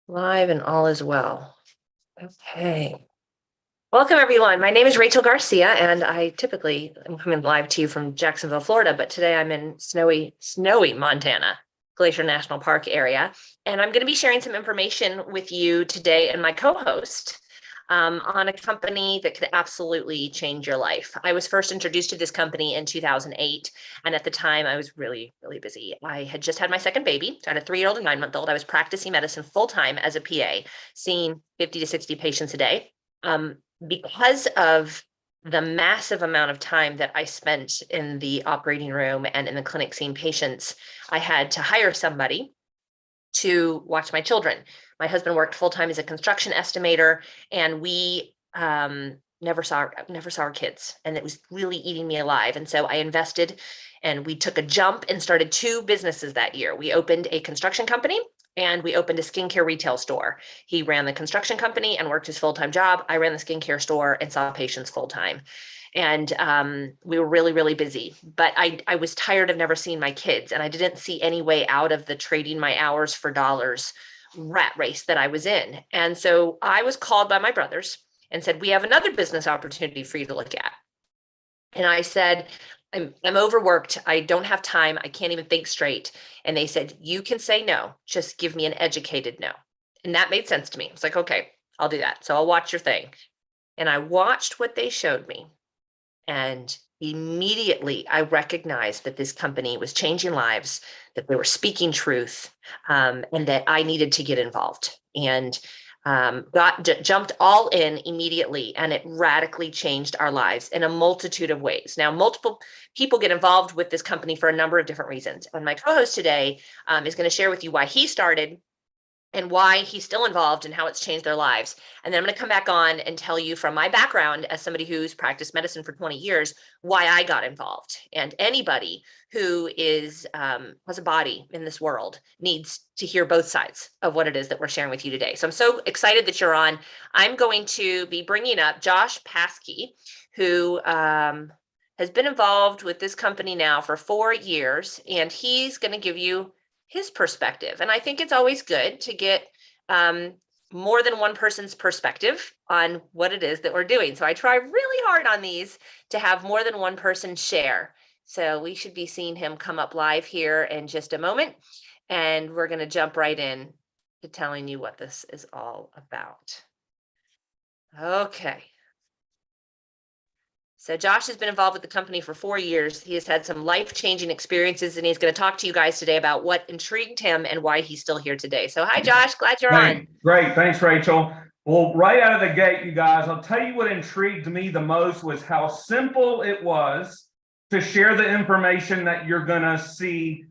Live and all is well. Okay. Welcome, everyone. My name is Rachel Garcia, and I typically am coming live to you from Jacksonville, Florida, but today I'm in snowy Montana, Glacier National Park area. And I'm going to be sharing some information with you today and my co-host on a company that could absolutely change your life. I was first introduced to this company in 2008. And at the time, I was really, really busy. I had just had my second baby. So I had a 3-year-old and 9-month-old. I was practicing medicine full-time as a PA, seeing 50 to 60 patients a day. Because of the massive amount of time that I spent in the operating room and in the clinic seeing patients, I had to hire somebody to watch my children. My husband worked full-time as a construction estimator, and we never saw our kids, and it was really eating me alive. And so I invested, and we took a jump and started 2 businesses that year. We opened a construction company and we opened a skincare retail store. He ran the construction company and worked his full-time job. I ran the skincare store and saw patients full-time. And we were really, really busy, but I was tired of never seeing my kids, and I didn't see any way out of the trading my hours for dollars rat race that I was in. And so I was called by my brothers and said, "We have another business opportunity for you to look at." And I said, I'm overworked. I don't have time. I can't even think straight. And they said, "You can say no. Just give me an educated no." And that made sense to me. I was like, okay, I'll do that. So I'll watch your thing. And I watched what they showed me. And immediately I recognized that this company was changing lives, that they were speaking truth, and that I needed to get involved. And jumped all in immediately, and it radically changed our lives in a multitude of ways. Now, multiple people get involved with this company for a number of different reasons. And my co-host today is going to share with you why he started and why he's still involved and how it's changed their lives. And then I'm going to come back on and tell you from my background as somebody who's practiced medicine for 20 years, why I got involved. And anybody who is has a body in this world needs to hear both sides of what it is that we're sharing with you today. So I'm so excited that you're on. I'm going to be bringing up Josh Paskey, who has been involved with this company now for 4 years, and he's going to give you his perspective. And I think it's always good to get more than one person's perspective on what it is that we're doing. So I try really hard on these to have more than one person share. So we should be seeing him come up live here in just a moment. And we're going to jump right in to telling you what this is all about. Okay. So Josh has been involved with the company for 4 years. He has had some life-changing experiences, and he's going to talk to you guys today about what intrigued him and why he's still here today. So hi, Josh. Glad you're on. Great. Thanks, Rachel. Well, right out of the gate, you guys, I'll tell you what intrigued me the most was how simple it was to share the information that you're going to see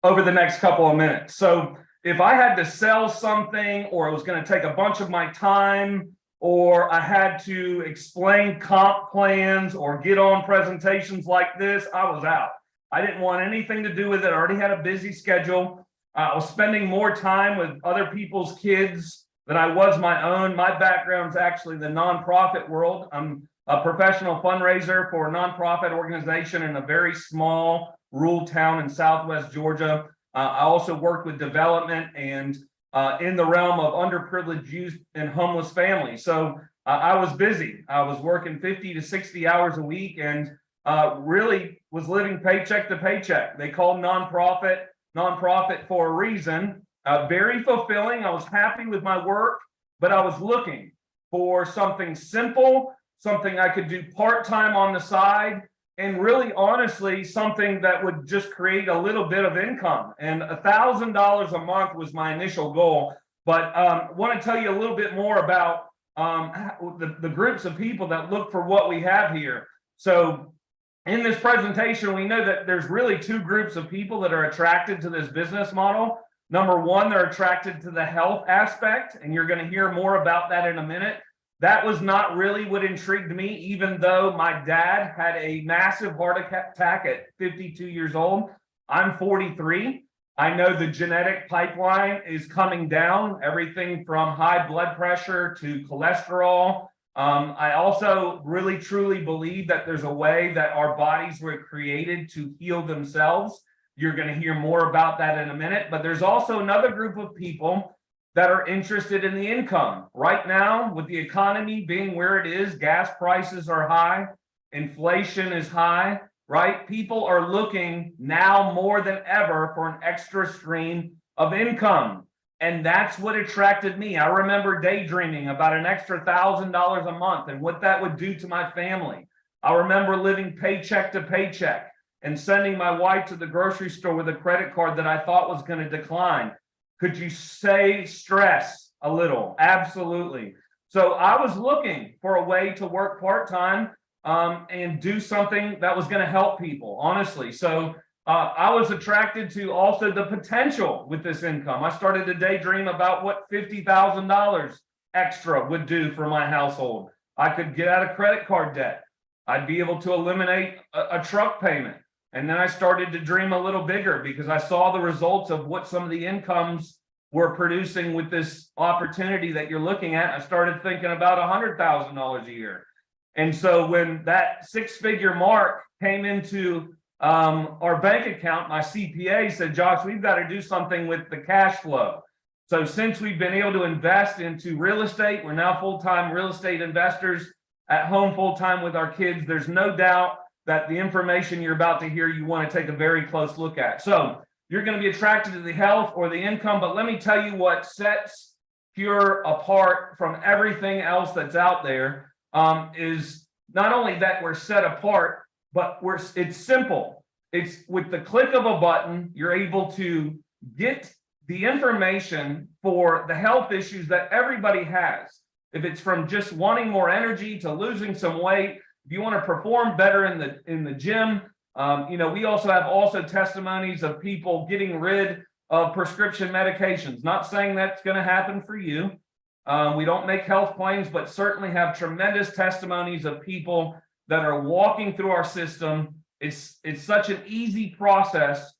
over the next couple of minutes. So if I had to sell something, or it was going to take a bunch of my time, or I had to explain comp plans or get on presentations like this, I was out. I didn't want anything to do with it. I already had a busy schedule. I was spending more time with other people's kids than I was my own. My background is actually the nonprofit world. I'm a professional fundraiser for a nonprofit organization in a very small rural town in Southwest Georgia. I also worked with development and in the realm of underprivileged youth and homeless families. So I was busy. I was working 50 to 60 hours a week, and really was living paycheck to paycheck. They call nonprofit for a reason. Very fulfilling. I was happy with my work, but I was looking for something simple, something I could do part-time on the side, and really honestly, something that would just create a little bit of income. And $1,000 a month was my initial goal. But want to tell you a little bit more about the groups of people that look for what we have here. So in this presentation, we know that there's really 2 groups of people that are attracted to this business model. Number one, they're attracted to the health aspect, and you're going to hear more about that in a minute. That was not really what intrigued me, even though my dad had a massive heart attack at 52 years old. I'm 43. I know the genetic pipeline is coming down, everything from high blood pressure to cholesterol. I also really truly believe that there's a way that our bodies were created to heal themselves. You're going to hear more about that in a minute. But there's also another group of people that are interested in the income. Right now, with the economy being where it is, gas prices are high, inflation is high, right? People are looking now more than ever for an extra stream of income. And that's what attracted me. I remember daydreaming about an extra $1,000 a month and what that would do to my family. I remember living paycheck to paycheck and sending my wife to the grocery store with a credit card that I thought was going to decline. Could you say stress a little? Absolutely. So I was looking for a way to work part-time and do something that was going to help people, honestly. So I was attracted to also the potential with this income. I started to daydream about what $50,000 extra would do for my household. I could get out of credit card debt. I'd be able to eliminate a truck payment. And then I started to dream a little bigger because I saw the results of what some of the incomes were producing with this opportunity that you're looking at. I started thinking about $100,000 a year. And so when that six-figure mark came into our bank account, my CPA said, Josh, we've got to do something with the cash flow. So since we've been able to invest into real estate, we're now full-time real estate investors at home full-time with our kids. There's no doubt that the information you're about to hear, you want to take a very close look at. So you're going to be attracted to the health or the income, but let me tell you what sets Pure apart from everything else that's out there is not only that we're set apart, but it's simple. It's with the click of a button, you're able to get the information for the health issues that everybody has. If it's from just wanting more energy to losing some weight, if you want to perform better in the gym, we also have testimonies of people getting rid of prescription medications. Not saying that's going to happen for you. We don't make health claims, but certainly have tremendous testimonies of people that are walking through our system. It's such an easy process.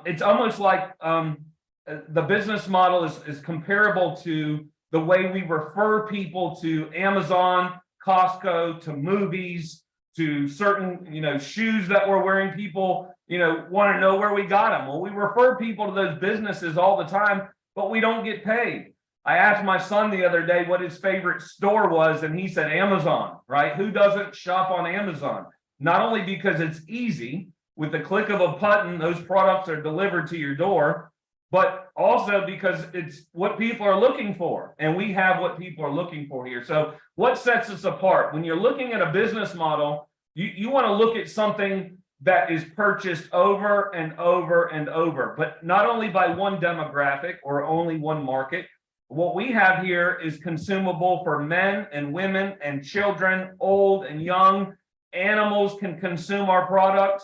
It's almost like the business model is comparable to the way we refer people to Amazon, Costco, to movies, to certain shoes that we're wearing. People want to know where we got them. Well, we refer people to those businesses all the time, but we don't get paid. I asked my son the other day what his favorite store was, and he said Amazon, right? Who doesn't shop on Amazon? Not only because it's easy, with the click of a button, those products are delivered to your door, but also because it's what people are looking for. And we have what people are looking for here. So what sets us apart? When you're looking at a business model, you want to look at something that is purchased over and over and over, but not only by one demographic or only one market. What we have here is consumable for men and women and children, old and young. Animals can consume our product,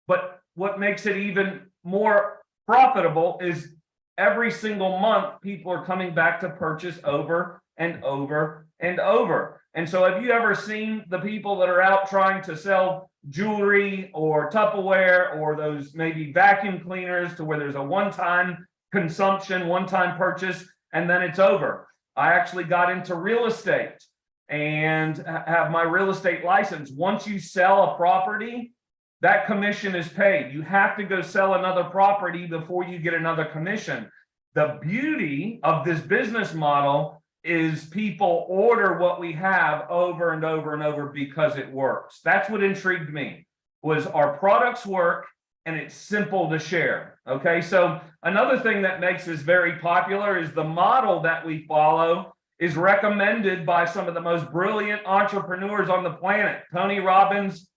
but what makes it even more profitable is every single month, people are coming back to purchase over and over and over. And so have you ever seen the people that are out trying to sell jewelry or Tupperware or those maybe vacuum cleaners to where there's a one-time consumption, one-time purchase, and then it's over? I actually got into real estate and have my real estate license. Once you sell a property, that commission is paid. You have to go sell another property before you get another commission. The beauty of this business model is people order what we have over and over and over because it works. That's what intrigued me, was our products work and it's simple to share. Okay, so another thing that makes this very popular is the model that we follow is recommended by some of the most brilliant entrepreneurs on the planet. Tony Robbins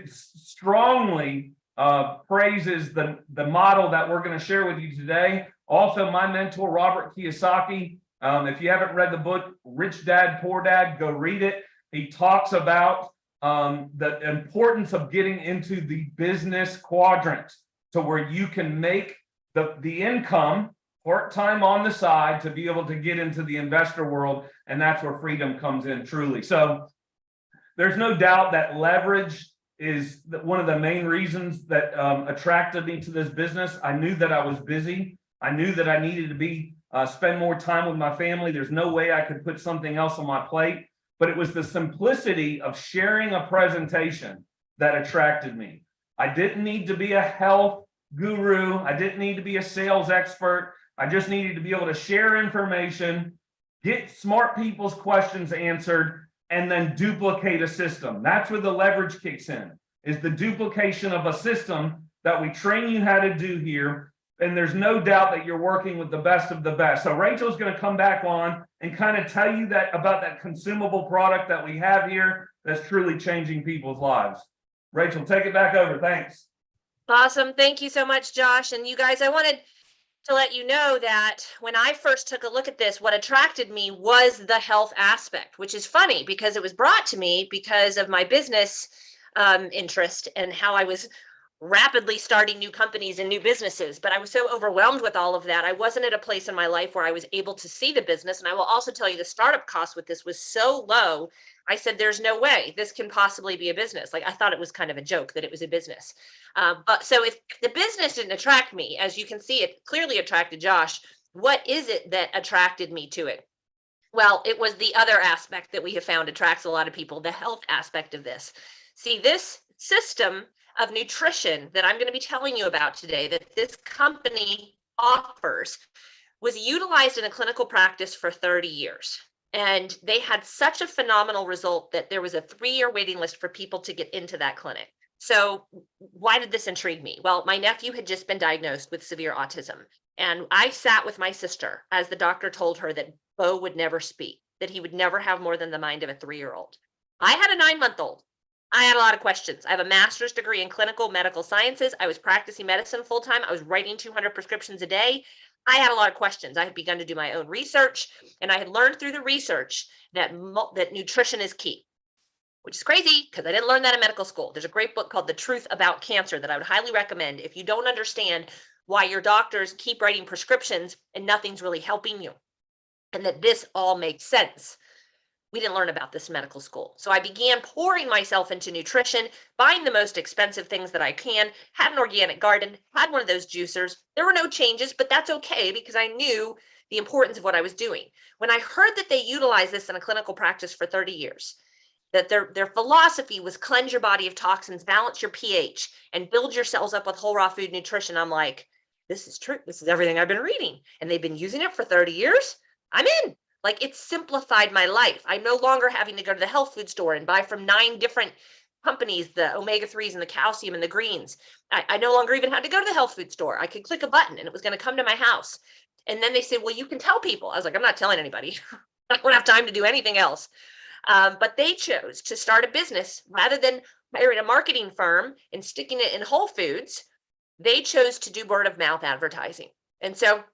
strongly praises the model that we're going to share with you today. Also, my mentor, Robert Kiyosaki. If you haven't read the book, Rich Dad, Poor Dad, go read it. He talks about the importance of getting into the business quadrant to where you can make the income part-time on the side to be able to get into the investor world. And that's where freedom comes in truly. So there's no doubt that leverage is one of the main reasons that attracted me to this business. I knew that I was busy. I knew that I needed to spend more time with my family. There's no way I could put something else on my plate, but it was the simplicity of sharing a presentation that attracted me. I didn't need to be a health guru. I didn't need to be a sales expert. I just needed to be able to share information, get smart people's questions answered, and then duplicate a system. That's where the leverage kicks in, is the duplication of a system that we train you how to do here. And there's no doubt that you're working with the best of the best. So Rachel's going to come back on and kind of tell you that about that consumable product that we have here that's truly changing people's lives. Rachel, take it back over. Thanks. Awesome. Thank you so much, Josh. And you guys, I wanted to let you know that when I first took a look at this, what attracted me was the health aspect, which is funny because it was brought to me because of my business interest and how I was rapidly starting new companies and new businesses. But I was so overwhelmed with all of that. I wasn't at a place in my life where I was able to see the business. And I will also tell you the startup cost with this was so low. I said, there's no way this can possibly be a business. Like I thought it was kind of a joke that it was a business. But so if the business didn't attract me, as you can see, it clearly attracted Josh. What is it that attracted me to it? Well, it was the other aspect that we have found attracts a lot of people, the health aspect of this. See, this system of nutrition that I'm going to be telling you about today, that this company offers, was utilized in a clinical practice for 30 years. And they had such a phenomenal result that there was a 3-year waiting list for people to get into that clinic. So why did this intrigue me? Well, my nephew had just been diagnosed with severe autism. And I sat with my sister as the doctor told her that Bo would never speak, that he would never have more than the mind of a 3-year-old. I had a 9-month-old. I had a lot of questions. I have a master's degree in clinical medical sciences. I was practicing medicine full time. I was writing 200 prescriptions a day. I had a lot of questions. I had begun to do my own research, and I had learned through the research that nutrition is key, which is crazy because I didn't learn that in medical school. There's a great book called The Truth About Cancer that I would highly recommend if you don't understand why your doctors keep writing prescriptions and nothing's really helping you, and that this all makes sense. We didn't learn about this in medical school. So I began pouring myself into nutrition, buying the most expensive things that I can, had an organic garden, had one of those juicers. There were no changes, but that's okay because I knew the importance of what I was doing. When I heard that they utilized this in a clinical practice for 30 years, that their philosophy was cleanse your body of toxins, balance your pH, and build your cells up with whole raw food nutrition, I'm like, this is true. This is everything I've been reading. And they've been using it for 30 years. I'm in. Like it simplified my life. I'm no longer having to go to the health food store and buy from 9 different companies, the omega-3s and the calcium and the greens. I no longer even had to go to the health food store. I could click a button and it was going to come to my house. And then they said, well, you can tell people. I was like, I'm not telling anybody. I don't have time to do anything else. But they chose to start a business rather than hiring a marketing firm and sticking it in Whole Foods. They chose to do word of mouth advertising. And so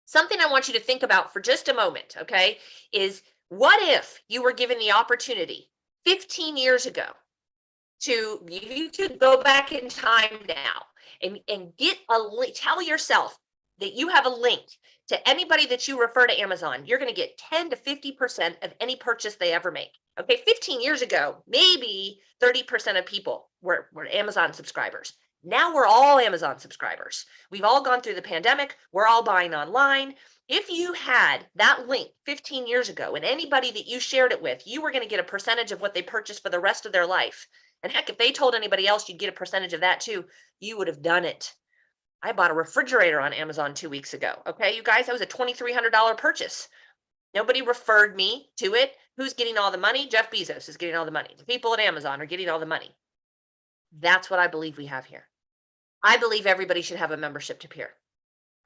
something I want you to think about for just a moment, okay, is what if you were given the opportunity 15 years ago you could go back in time now and get tell yourself that you have a link to anybody that you refer to Amazon, you're going to get 10 to 50% of any purchase they ever make. Okay, 15 years ago, maybe 30% of people were Amazon subscribers. Now we're all Amazon subscribers. We've all gone through the pandemic. We're all buying online. If you had that link 15 years ago and anybody that you shared it with, you were going to get a percentage of what they purchased for the rest of their life. And heck, if they told anybody else you'd get a percentage of that too, you would have done it. I bought a refrigerator on Amazon 2 weeks ago. Okay, you guys, that was a $2,300 purchase. Nobody referred me to it. Who's getting all the money? Jeff Bezos is getting all the money. The people at Amazon are getting all the money. That's what I believe we have here. I believe everybody should have a membership to Pure.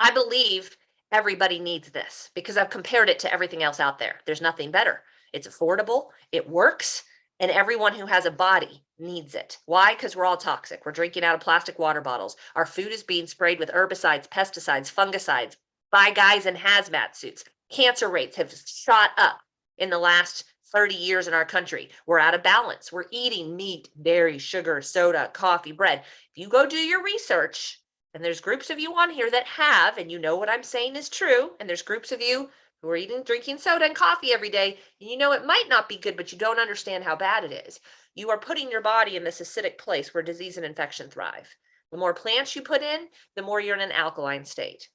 I believe everybody needs this because I've compared it to everything else out there. There's nothing better. It's affordable, it works, and everyone who has a body needs it. Why? Because we're all toxic. We're drinking out of plastic water bottles. Our food is being sprayed with herbicides, pesticides, fungicides by guys in hazmat suits. Cancer rates have shot up in the last 30 years in our country. We're out of balance. We're eating meat, dairy, sugar, soda, coffee, bread. If you go do your research, and there's groups of you on here that have, and you know what I'm saying is true, and there's groups of you who are drinking soda and coffee every day, and you know it might not be good, but you don't understand how bad it is. You are putting your body in this acidic place where disease and infection thrive. The more plants you put in, the more you're in an alkaline state.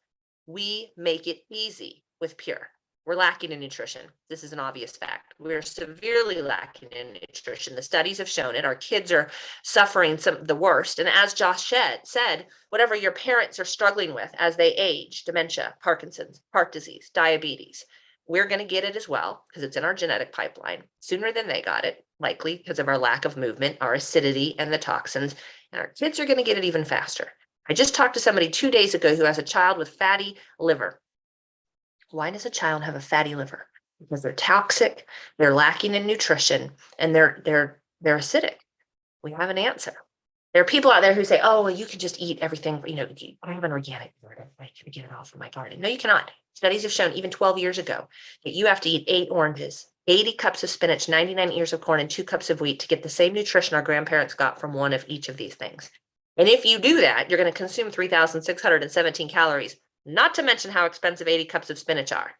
We make it easy with Pure. We're lacking in nutrition. This is an obvious fact. We're severely lacking in nutrition. The studies have shown it. Our kids are suffering the worst. And as Josh said, whatever your parents are struggling with as they age, dementia, Parkinson's, heart disease, diabetes, we're going to get it as well because it's in our genetic pipeline sooner than they got it, likely because of our lack of movement, our acidity, and the toxins. And our kids are going to get it even faster. I just talked to somebody 2 days ago who has a child with fatty liver. Why does a child have a fatty liver? Because they're toxic, they're lacking in nutrition, and they're acidic. We have an answer. There are people out there who say, "Oh, well, you can just eat everything. I have an organic garden. I can get it all from my garden." No, you cannot. Studies have shown even 12 years ago that you have to eat 8 oranges, 80 cups of spinach, 99 ears of corn, and 2 cups of wheat to get the same nutrition our grandparents got from one of each of these things. And if you do that, you're going to consume 3,617 calories, not to mention how expensive 80 cups of spinach are.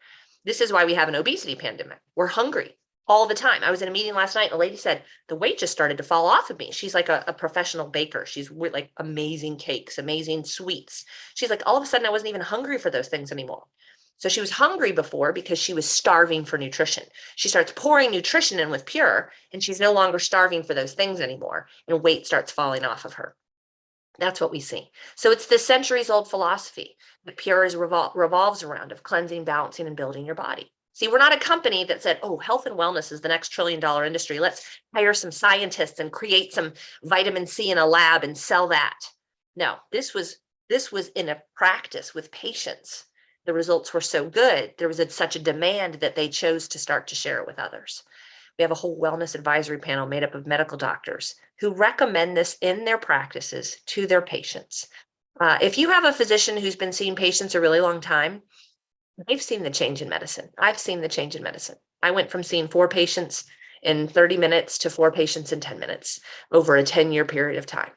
This is why we have an obesity pandemic. We're hungry all the time. I was in a meeting last night and a lady said, the weight just started to fall off of me. She's like a professional baker. She's with like amazing cakes, amazing sweets. She's like, all of a sudden I wasn't even hungry for those things anymore. So she was hungry before because she was starving for nutrition. She starts pouring nutrition in with Pure and she's no longer starving for those things anymore. And weight starts falling off of her. That's what we see. So it's the centuries-old philosophy that Pure is revolves around of cleansing, balancing, and building your body. See, we're not a company that said, oh, health and wellness is the next trillion-dollar industry. Let's hire some scientists and create some vitamin C in a lab and sell that. No, this was in a practice with patients. The results were so good. There was such a demand that they chose to start to share it with others. We have a whole wellness advisory panel made up of medical doctors who recommend this in their practices to their patients. If you have a physician who's been seeing patients a really long time, they've seen the change in medicine. I've seen the change in medicine. I went from seeing 4 patients in 30 minutes to 4 patients in 10 minutes over a 10-year period of time.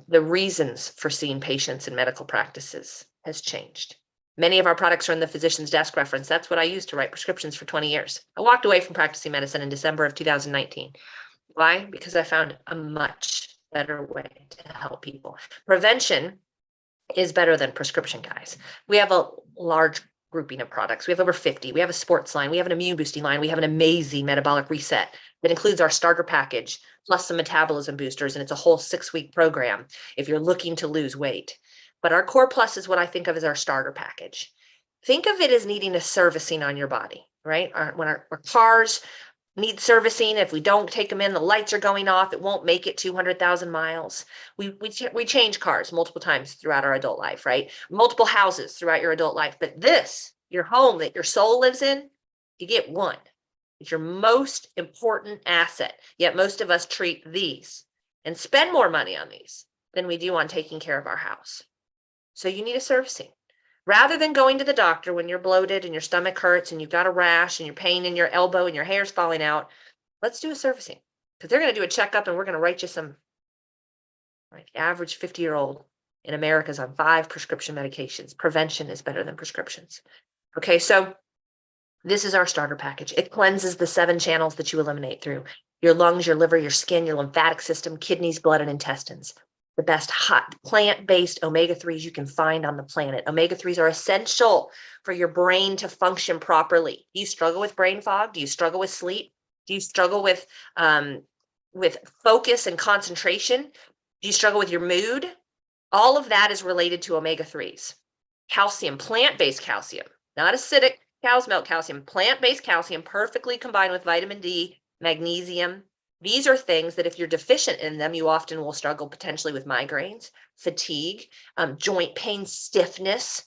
The reasons for seeing patients in medical practices has changed. Many of our products are in the physician's desk reference. That's what I used to write prescriptions for 20 years. I walked away from practicing medicine in December of 2019. Why? Because I found a much better way to help people. Prevention is better than prescription, guys. We have a large grouping of products. We have over 50. We have a sports line. We have an immune boosting line. We have an amazing metabolic reset that includes our starter package plus some metabolism boosters. And it's a whole 6-week program if you're looking to lose weight. But our Core Plus is what I think of as our starter package. Think of it as needing a servicing on your body, right? When our cars need servicing, if we don't take them in, the lights are going off, it won't make it 200,000 miles. We change cars multiple times throughout our adult life, right? Multiple houses throughout your adult life. But this, your home that your soul lives in, you get one. It's your most important asset. Yet most of us treat these and spend more money on these than we do on taking care of our house. So you need a servicing. Rather than going to the doctor when you're bloated and your stomach hurts and you've got a rash and you're pain in your elbow and your hair's falling out, let's do a servicing. Because they're going to do a checkup and we're going to write you some, like, average 50-year-old in America is on 5 prescription medications. Prevention is better than prescriptions. Okay, so this is our starter package. It cleanses the 7 channels that you eliminate through your lungs, your liver, your skin, your lymphatic system, kidneys, blood, and intestines. The best hot plant-based omega-3s you can find on the planet. Omega-3s are essential for your brain to function properly. Do you struggle with brain fog? Do you struggle with sleep? Do you struggle with focus and concentration? Do you struggle with your mood? All of that is related to omega-3s. Calcium, plant-based calcium, not acidic cow's milk calcium, plant-based calcium perfectly combined with vitamin D, magnesium. These are things that if you're deficient in them, you often will struggle potentially with migraines, fatigue, joint pain, stiffness.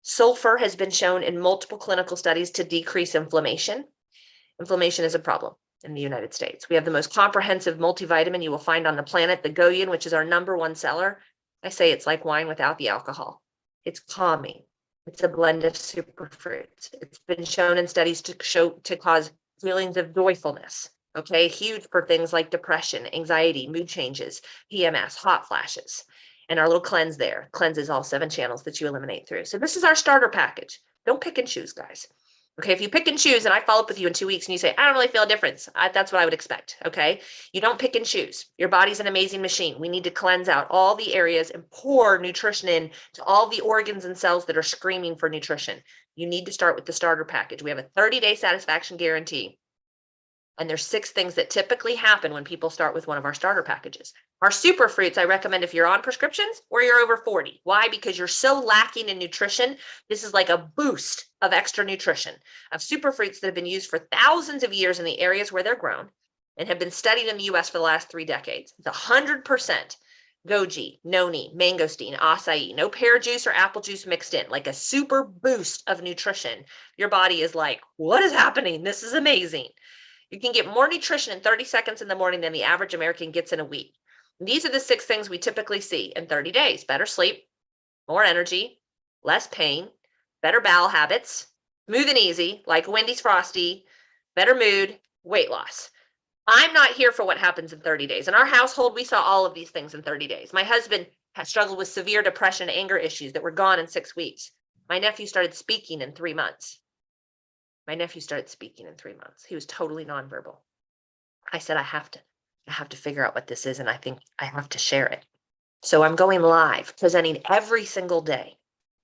Sulfur has been shown in multiple clinical studies to decrease inflammation. Inflammation is a problem in the United States. We have the most comprehensive multivitamin you will find on the planet, the Goyen, which is our #1 seller. I say it's like wine without the alcohol. It's calming. It's a blend of superfruits. It's been shown in studies to cause feelings of joyfulness. Okay, huge for things like depression, anxiety, mood changes, PMS, hot flashes. And our little cleanse there cleanses all 7 channels that you eliminate through. So this is our starter package. Don't pick and choose, guys. Okay, if you pick and choose and I follow up with you in 2 weeks and you say, I don't really feel a difference, that's what I would expect, okay? You don't pick and choose. Your body's an amazing machine. We need to cleanse out all the areas and pour nutrition in to all the organs and cells that are screaming for nutrition. you need to start with the starter package. We have a 30-day satisfaction guarantee. And there's 6 things that typically happen when people start with one of our starter packages. Our super fruits, I recommend if you're on prescriptions or you're over 40. Why? Because you're so lacking in nutrition. This is like a boost of extra nutrition of super fruits that have been used for thousands of years in the areas where they're grown and have been studied in the US for the last 3 decades. It's 100% goji, noni, mangosteen, acai, no pear juice or apple juice mixed in, like a super boost of nutrition. Your body is like, what is happening? This is amazing. You can get more nutrition in 30 seconds in the morning than the average American gets in a week. And these are the 6 things we typically see in 30 days. Better sleep, more energy, less pain, better bowel habits, smooth and easy, like Wendy's Frosty, better mood, weight loss. I'm not here for what happens in 30 days. In our household, we saw all of these things in 30 days. My husband had struggled with severe depression, anger issues that were gone in 6 weeks. My nephew started speaking in 3 months. My nephew started speaking in 3 months. He was totally nonverbal. I said, I have to figure out what this is, and I think I have to share it. So I'm going live, presenting every single day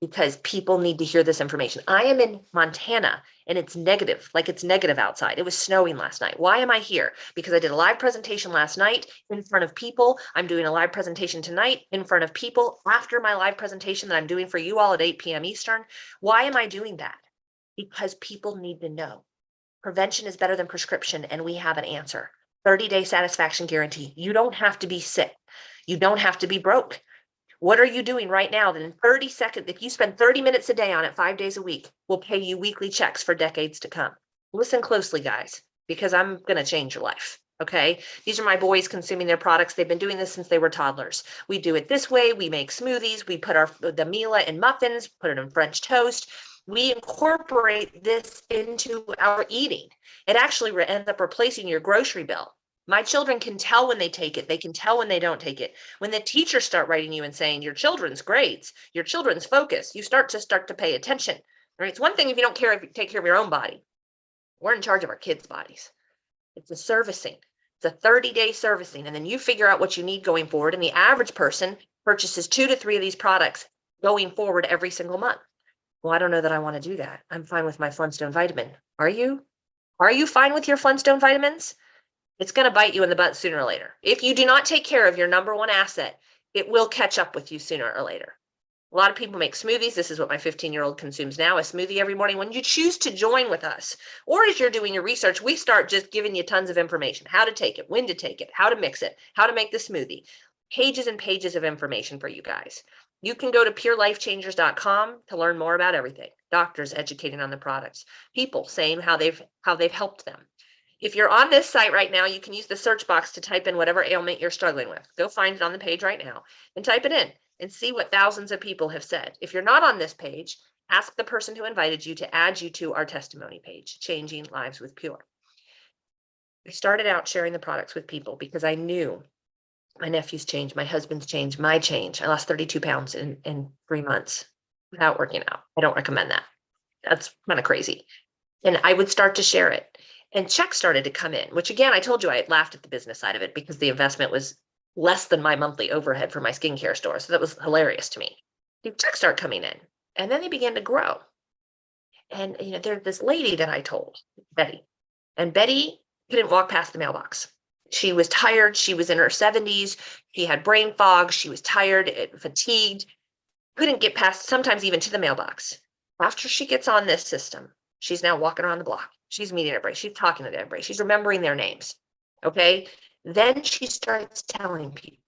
because people need to hear this information. I am in Montana and it's negative, like it's negative outside. It was snowing last night. Why am I here? Because I did a live presentation last night in front of people. I'm doing a live presentation tonight in front of people after my live presentation that I'm doing for you all at 8 p.m. Eastern. Why am I doing that? Because people need to know. Prevention is better than prescription, and we have an answer. 30-day satisfaction guarantee. You don't have to be sick. You don't have to be broke. What are you doing right now that in 30 seconds, if you spend 30 minutes a day on it 5 days a week, will pay you weekly checks for decades to come? Listen closely, guys, because I'm going to change your life. Okay. These are my boys consuming their products. They've been doing this since they were toddlers. We do it this way. We make smoothies. We put the Mila in muffins, put it in French toast. We incorporate this into our eating. It actually ends up replacing your grocery bill. My children can tell when they take it. They can tell when they don't take it. When the teachers start writing you and saying your children's grades, your children's focus, you start to pay attention. Right? It's one thing if you don't care if you take care of your own body. We're in charge of our kids' bodies. It's a servicing. It's a 30-day servicing. And then you figure out what you need going forward. And the average person purchases 2 to 3 of these products going forward every single month. Well, I don't know that I want to do that. I'm fine with my Flintstone vitamin. Are you? Are you fine with your Flintstone vitamins? It's going to bite you in the butt sooner or later. If you do not take care of your number one asset, it will catch up with you sooner or later. A lot of people make smoothies. This is what my 15-year-old consumes now, a smoothie every morning. When you choose to join with us, or as you're doing your research, we start just giving you tons of information, how to take it, when to take it, how to mix it, how to make the smoothie. Pages and pages of information for you guys. You can go to purelifechangers.com to learn more about everything. Doctors educating on the products, people saying how they've helped them. If you're on this site right now, you can use the search box to type in whatever ailment you're struggling with. Go find it on the page right now and type it in and see what thousands of people have said. If you're not on this page, ask the person who invited you to add you to our testimony page, Changing Lives with Pure. I started out sharing the products with people because I knew my nephew's change, my husband's change, my change. I lost 32 pounds in 3 months without working out. I don't recommend that. That's kind of crazy. And I would start to share it. And checks started to come in, which again, I told you I laughed at the business side of it because the investment was less than my monthly overhead for my skincare store. So that was hilarious to me. The checks start coming in and then they began to grow. And there's this lady that I told, Betty, and Betty couldn't walk past the mailbox. She was tired. She was in her 70s. She had brain fog. She was tired, fatigued, couldn't get past, sometimes even to the mailbox. After she gets on this system, she's now walking around the block. She's meeting everybody. She's talking to everybody. She's remembering their names. Okay. Then she starts telling people.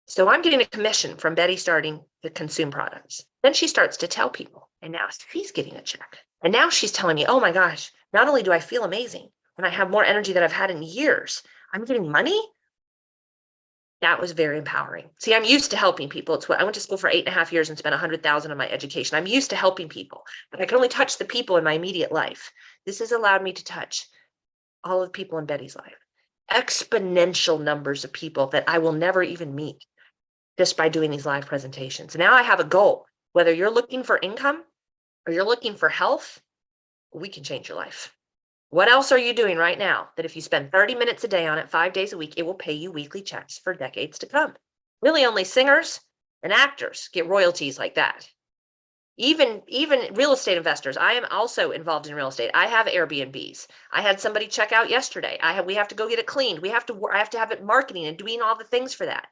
So I'm getting a commission from Betty starting to consume products. Then she starts to tell people. And now she's getting a check. And now she's telling me, oh my gosh, not only do I feel amazing when I have more energy than I've had in years, I'm getting money. That was very empowering. See, I'm used to helping people. It's what I went to school for 8.5 years and spent $100,000 on my education. I'm used to helping people, but I can only touch the people in my immediate life. This has allowed me to touch all of the people in Betty's life, exponential numbers of people that I will never even meet just by doing these live presentations. Now I have a goal. Whether you're looking for income or you're looking for health, we can change your life. What else are you doing right now that if you spend 30 minutes a day on it 5 days a week, it will pay you weekly checks for decades to come? Really only singers and actors get royalties like that. Even real estate investors. I am also involved in real estate. I have Airbnbs. I had somebody check out yesterday. We have to go get it cleaned. I have to have it marketing and doing all the things for that.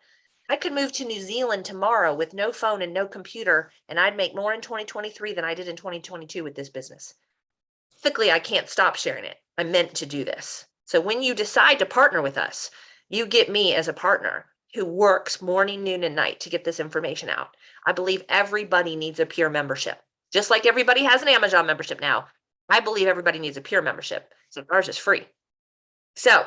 I could move to New Zealand tomorrow with no phone and no computer, and I'd make more in 2023 than I did in 2022 with this business. Typically, I can't stop sharing it. I'm meant to do this. So when you decide to partner with us, you get me as a partner who works morning, noon, and night to get this information out. I believe everybody needs a peer membership. Just like everybody has an Amazon membership now, I believe everybody needs a peer membership. So ours is free. So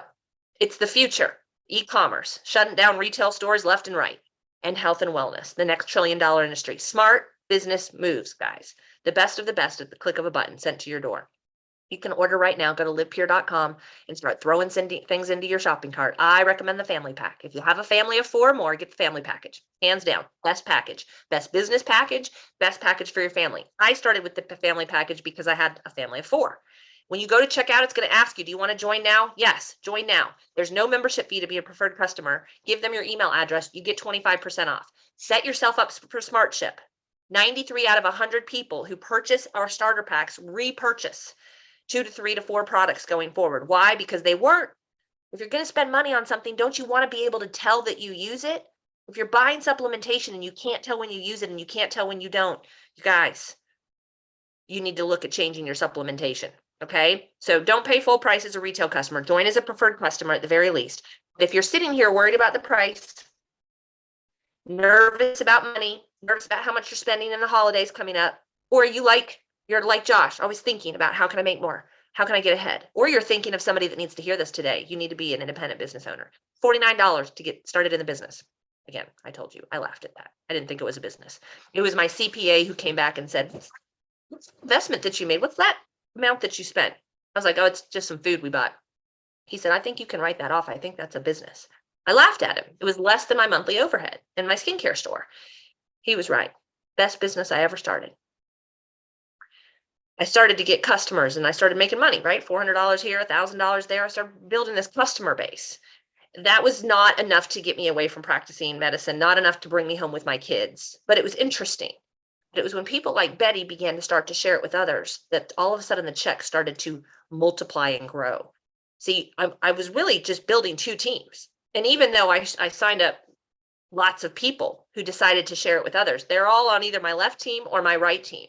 it's the future. E-commerce, shutting down retail stores left and right, and health and wellness, the next $1 trillion industry. Smart business moves, guys. The best of the best at the click of a button sent to your door. You can order right now. Go to livepure.com and start throwing things into your shopping cart. I recommend the family pack. If you have a family of 4 or more, get the family package. Hands down, best package, best business package, best package for your family. I started with the family package because I had a family of 4. When you go to checkout, it's going to ask you, do you want to join now? Yes, join now. There's no membership fee to be a preferred customer. Give them your email address. You get 25% off. Set yourself up for Smart Ship. 93 out of 100 people who purchase our starter packs repurchase 2 to 3 to 4 products going forward. Why? Because they weren't. If you're going to spend money on something, don't you want to be able to tell that you use it? If you're buying supplementation and you can't tell when you use it and you can't tell when you don't, you guys, you need to look at changing your supplementation. Okay. So don't pay full price as a retail customer. Join as a preferred customer at the very least. If you're sitting here worried about the price, nervous about money, nervous about how much you're spending in the holidays coming up, or you're like Josh, always thinking about how can I make more? How can I get ahead? Or you're thinking of somebody that needs to hear this today. You need to be an independent business owner. $49 to get started in the business. Again, I told you, I laughed at that. I didn't think it was a business. It was my CPA who came back and said, what's the investment that you made? What's that amount that you spent? I was like, oh, it's just some food we bought. He said, I think you can write that off. I think that's a business. I laughed at him. It was less than my monthly overhead in my skincare store. He was right. Best business I ever started. I started to get customers and I started making money, right? $400 here, $1,000 there. I started building this customer base. That was not enough to get me away from practicing medicine, not enough to bring me home with my kids, but it was interesting. But it was when people like Betty began to start to share it with others that all of a sudden the check started to multiply and grow. See, I was really just building 2 teams. And even though I signed up lots of people who decided to share it with others, they're all on either my left team or my right team.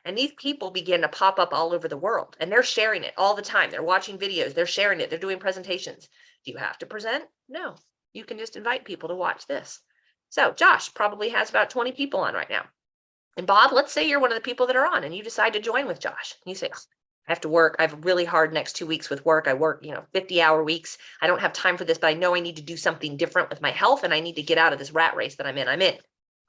And these people began to pop up all over the world and they're sharing it all the time. They're watching videos, they're sharing it, they're doing presentations. Do you have to present? No, you can just invite people to watch this. So Josh probably has about 20 people on right now. And Bob, let's say you're one of the people that are on and you decide to join with Josh. And you say, I have to work. I have a really hard next 2 weeks with work. I work, 50-hour weeks. I don't have time for this, but I know I need to do something different with my health and I need to get out of this rat race that I'm in.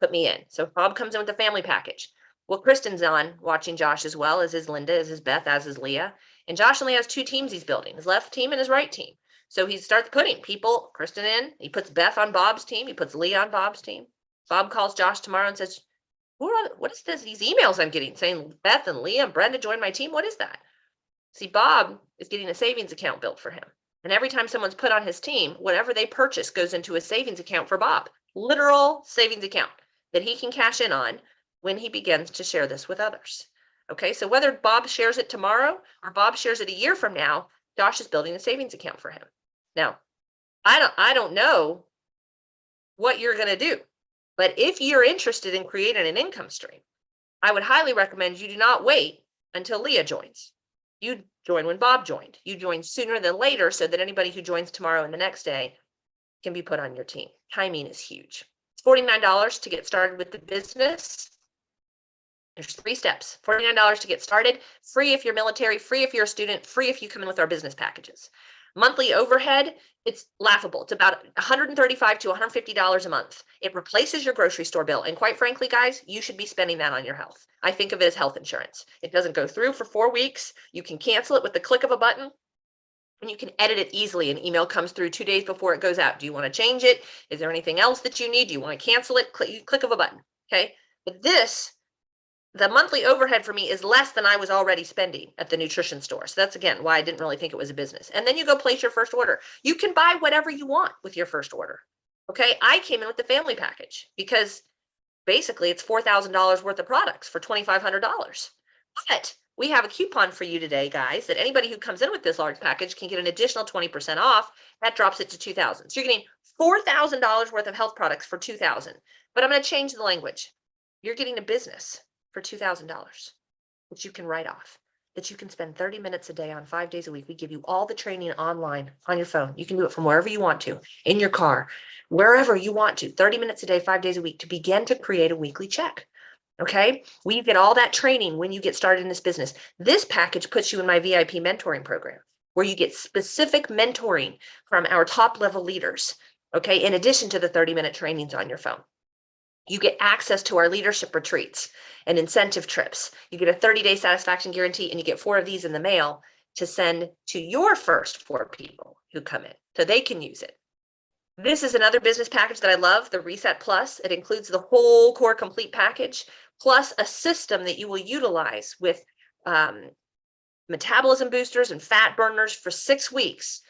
Put me in. So Bob comes in with the family package. Well, Kristen's on watching Josh as well, as is Linda, as is Beth, as is Leah. And Josh only has 2 teams he's building, his left team and his right team. So he starts putting Kristen in. He puts Beth on Bob's team. He puts Leah on Bob's team. Bob calls Josh tomorrow and says, what is this? These emails I'm getting saying Beth and Leah and Brenda joined my team. What is that? See, Bob is getting a savings account built for him. And every time someone's put on his team, whatever they purchase goes into a savings account for Bob, literal savings account that he can cash in on when he begins to share this with others. Okay, so whether Bob shares it tomorrow or Bob shares it a year from now, Josh is building a savings account for him. Now, I don't know what you're going to do, but if you're interested in creating an income stream, I would highly recommend you do not wait until Leah joins. You join when Bob joined. You join sooner than later so that anybody who joins tomorrow and the next day can be put on your team. Timing is huge. It's $49 to get started with the business. There's 3 steps. $49 to get started, free if you're military, free if you're a student, free if you come in with our business packages. Monthly overhead, it's laughable. It's about $135 to $150 a month. It replaces your grocery store bill. And quite frankly, guys, you should be spending that on your health. I think of it as health insurance. It doesn't go through for 4 weeks. You can cancel it with the click of a button and you can edit it easily. An email comes through 2 days before it goes out. Do you want to change it? Is there anything else that you need? Do you want to cancel it? Click of a button. Okay. But the monthly overhead for me is less than I was already spending at the nutrition store. So that's, again, why I didn't really think it was a business. And then you go place your first order. You can buy whatever you want with your first order. Okay. I came in with the family package because basically it's $4,000 worth of products for $2,500. But we have a coupon for you today, guys, that anybody who comes in with this large package can get an additional 20% off. That drops it to $2,000. So you're getting $4,000 worth of health products for $2,000. But I'm going to change the language. You're getting a business for $2,000 that you can write off, that you can spend 30 minutes a day on 5 days a week. We give you all the training online on your phone. You can do it from wherever you want to, in your car, wherever you want to, 30 minutes a day, 5 days a week to begin to create a weekly check. Okay. We get all that training when you get started in this business. This package puts you in my VIP mentoring program where you get specific mentoring from our top level leaders. Okay. In addition to the 30-minute trainings on your phone. You get access to our leadership retreats and incentive trips. You get a 30-day satisfaction guarantee, and you get 4 of these in the mail to send to your first 4 people who come in so they can use it. This is another business package that I love, the Reset Plus. It includes the whole core complete package, plus a system that you will utilize with metabolism boosters and fat burners for 6 weeks.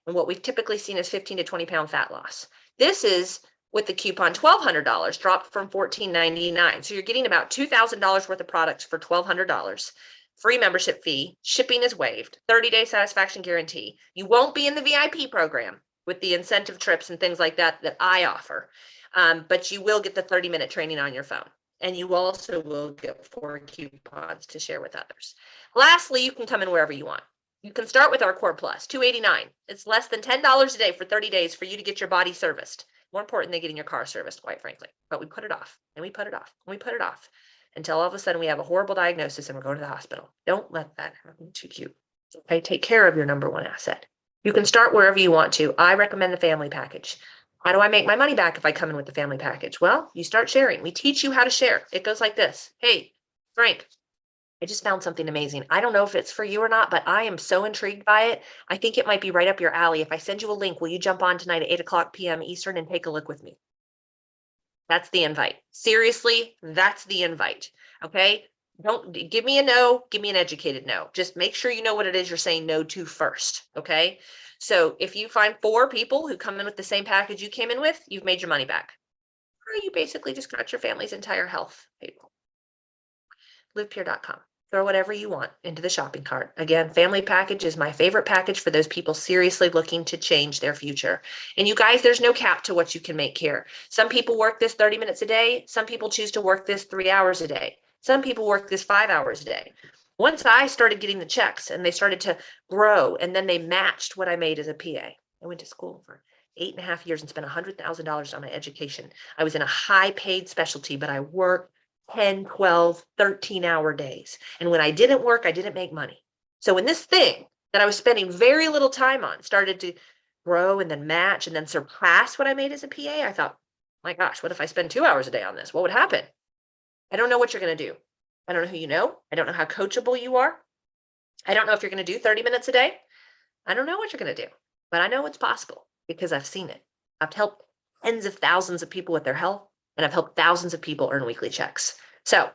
And what we've typically seen is 15 to 20 pound fat loss. This is with the coupon $1,200, dropped from $1,499. So you're getting about $2,000 worth of products for $1,200. Free membership fee, shipping is waived, 30-day satisfaction guarantee. You won't be in the VIP program with the incentive trips and things like that that I offer, but you will get the 30-minute training on your phone. And you also will get 4 coupons to share with others. Lastly, you can come in wherever you want. You can start with our Core Plus, $289. It's less than $10 a day for 30 days for you to get your body serviced. More important than getting your car serviced, quite frankly. But we put it off, and we put it off, and we put it off until all of a sudden we have a horrible diagnosis and we're going to the hospital. Don't let that happen to you. Okay, take care of your number one asset. You can start wherever you want to. I recommend the family package. How do I make my money back if I come in with the family package? Well, you start sharing. We teach you how to share. It goes like this. Hey, Frank, I just found something amazing. I don't know if it's for you or not, but I am so intrigued by it. I think it might be right up your alley. If I send you a link, will you jump on tonight at 8:00 p.m. Eastern and take a look with me? That's the invite. Seriously, that's the invite. Okay. Don't give me a no, give me an educated no. Just make sure you know what it is you're saying no to first. Okay. So if you find 4 people who come in with the same package you came in with, you've made your money back. Or you basically just got your family's entire health. Livepure.com. Throw whatever you want into the shopping cart. Again, family package is my favorite package for those people seriously looking to change their future. And you guys, there's no cap to what you can make here. Some people work this 30 minutes a day. Some people choose to work this 3 hours a day. Some people work this 5 hours a day. Once I started getting the checks and they started to grow, and then they matched what I made as a PA. I went to school for 8.5 years and spent $100,000 on my education. I was in a high paid specialty, but I worked 10, 12, 13-hour days. And when I didn't work, I didn't make money. So when this thing that I was spending very little time on started to grow and then match and then surpass what I made as a PA, I thought, my gosh, what if I spend 2 hours a day on this? What would happen? I don't know what you're going to do. I don't know who you know. I don't know how coachable you are. I don't know if you're going to do 30 minutes a day. I don't know what you're going to do, but I know it's possible because I've seen it. I've helped tens of thousands of people with their health, and I've helped thousands of people earn weekly checks. So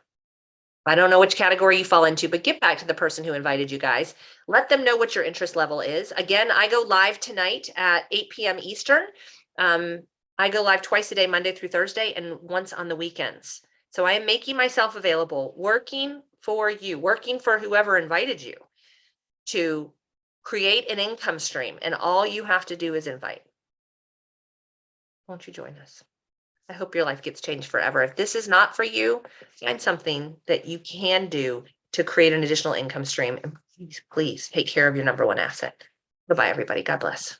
I don't know which category you fall into, but get back to the person who invited you guys. Let them know what your interest level is. Again, I go live tonight at 8 p.m. Eastern. I go live twice a day, Monday through Thursday, and once on the weekends. So I am making myself available, working for you, working for whoever invited you to create an income stream. And all you have to do is invite. Won't you join us? I hope your life gets changed forever. If this is not for you, find something that you can do to create an additional income stream. And please, please take care of your number one asset. Goodbye, everybody. God bless.